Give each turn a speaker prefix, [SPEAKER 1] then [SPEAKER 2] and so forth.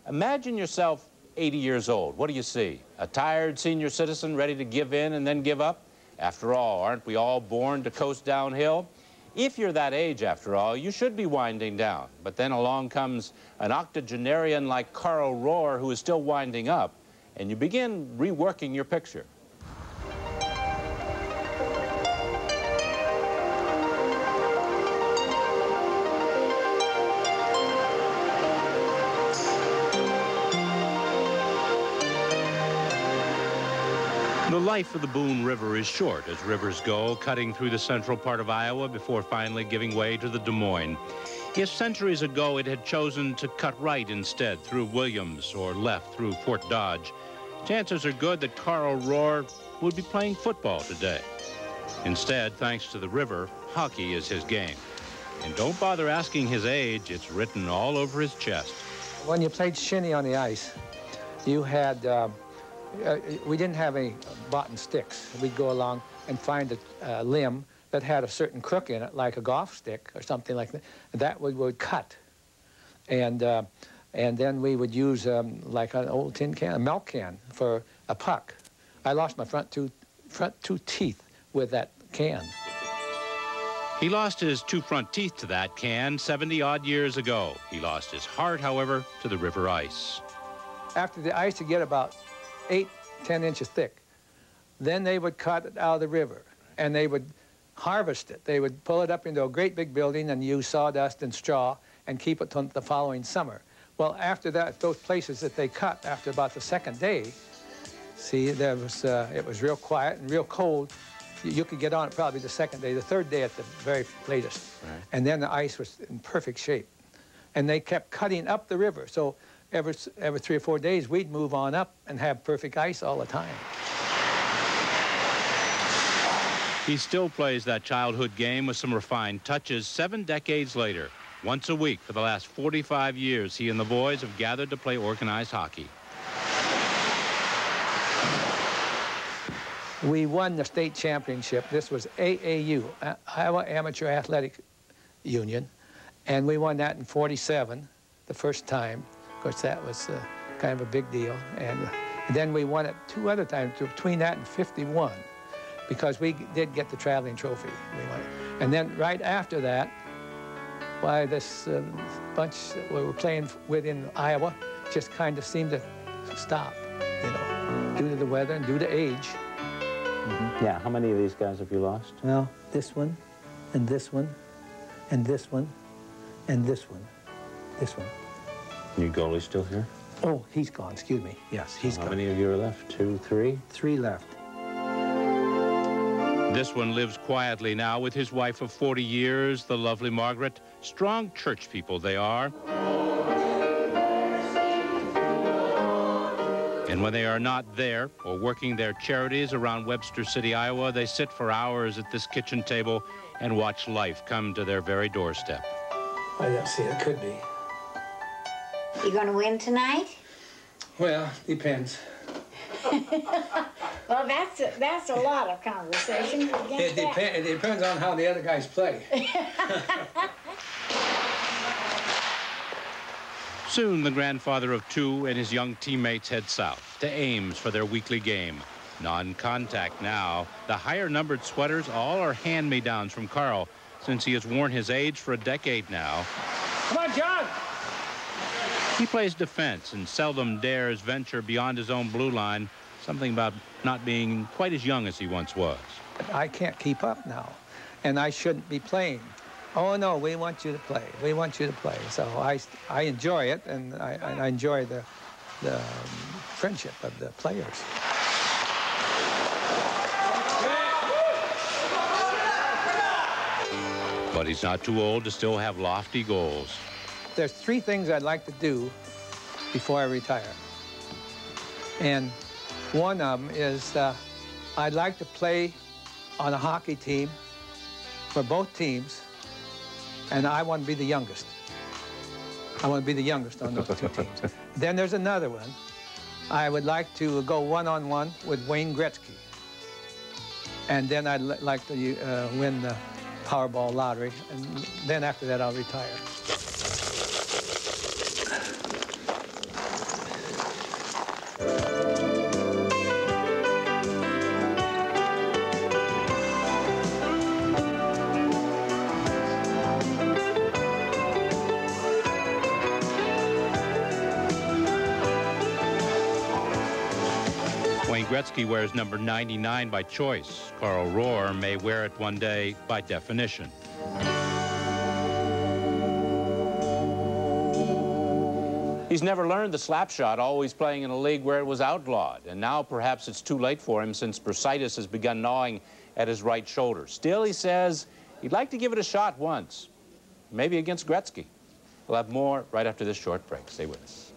[SPEAKER 1] Imagine yourself 80 years old. What do you see? A tired senior citizen ready to give in and then give up? After all, aren't we all born to coast downhill? If you're that age, after all, you should be winding down. But then along comes an octogenarian like Carl Rhoer, who is still winding up, and you begin reworking your picture. The life of the Boone River is short, as rivers go, cutting through the central part of Iowa before finally giving way to the Des Moines. If centuries ago it had chosen to cut right instead through Williams or left through Fort Dodge, chances are good that Carl Rhoer would be playing football today. Instead, thanks to the river, hockey is his game. And don't bother asking his age, it's written all over his chest.
[SPEAKER 2] When you played shinny on the ice, you had... we didn't have any boughten sticks. We'd go along and find a limb that had a certain crook in it, like a golf stick or something like that. That we would cut. And then we would use like an old tin can, a milk can, for a puck. I lost my front two teeth with that can.
[SPEAKER 1] He lost his two front teeth to that can 70-odd years ago. He lost his heart, however, to the river ice.
[SPEAKER 2] After the ice would get about 8, 10 inches thick, then they would cut it out of the river, and they would harvest it. They would pull it up into a great big building and use sawdust and straw and keep it till the following summer. Well, after that, those places that they cut, after about the second day, see, there was, it was real quiet and real cold. You could get on it probably the second day, the third day at the very latest. Right. And then the ice was in perfect shape. And they kept cutting up the river. So every 3 or 4 days, we'd move on up and have perfect ice all the time.
[SPEAKER 1] He still plays that childhood game with some refined touches 7 decades later. Once a week for the last 45 years, he and the boys have gathered to play organized hockey.
[SPEAKER 2] We won the state championship. This was AAU, Iowa Amateur Athletic Union, and we won that in '47, the first time. Of course, that was kind of a big deal. And then we won it 2 other times between that and '51, because we did get the traveling trophy. We won it. And then right after that, why, this bunch that we were playing with in Iowa just kind of seemed to stop, you know, due to the weather and due to age.
[SPEAKER 3] Mm-hmm. Yeah, how many of these guys have you lost?
[SPEAKER 2] Well, this one, and this one, and this one, and this one, this one.
[SPEAKER 3] Your goalie's still here?
[SPEAKER 2] Oh, he's gone, excuse me. Yes, he's gone.
[SPEAKER 3] How many of you are left? 2, 3?
[SPEAKER 2] 3 left.
[SPEAKER 1] This one lives quietly now with his wife of 40 years, the lovely Margaret. Strong church people they are. And when they are not there or working their charities around Webster City, Iowa, they sit for hours at this kitchen table and watch life come to their very doorstep.
[SPEAKER 2] I don't see it. Could be.
[SPEAKER 4] You gonna win tonight?
[SPEAKER 2] Well, depends.
[SPEAKER 4] Well, that's a lot of conversation.
[SPEAKER 2] It depends on how the other guys play.
[SPEAKER 1] Soon, the grandfather of 2 and his young teammates head south to Ames for their weekly game. Non-contact now. The higher-numbered sweaters all are hand-me-downs from Carl, since he has worn his age for a decade now.
[SPEAKER 2] Come on, John!
[SPEAKER 1] He plays defense and seldom dares venture beyond his own blue line, something about not being quite as young as he once was.
[SPEAKER 2] I can't keep up now, and I shouldn't be playing. Oh, no, we want you to play. We want you to play. So I enjoy it, and I enjoy the friendship of the players.
[SPEAKER 1] But he's not too old to still have lofty goals.
[SPEAKER 2] There's 3 things I'd like to do before I retire. And one of them is I'd like to play on a hockey team for both teams, and I want to be the youngest. I want to be the youngest on those 2 teams. Then there's another one. I would like to go one-on-one with Wayne Gretzky. And then I'd like to win the Powerball lottery, and then after that I'll retire.
[SPEAKER 1] Gretzky wears number 99 by choice. Carl Rhoer may wear it one day by definition. He's never learned the slap shot, always playing in a league where it was outlawed. And now perhaps it's too late for him since bursitis has begun gnawing at his right shoulder. Still, he says he'd like to give it a shot once, maybe against Gretzky. We'll have more right after this short break. Stay with us.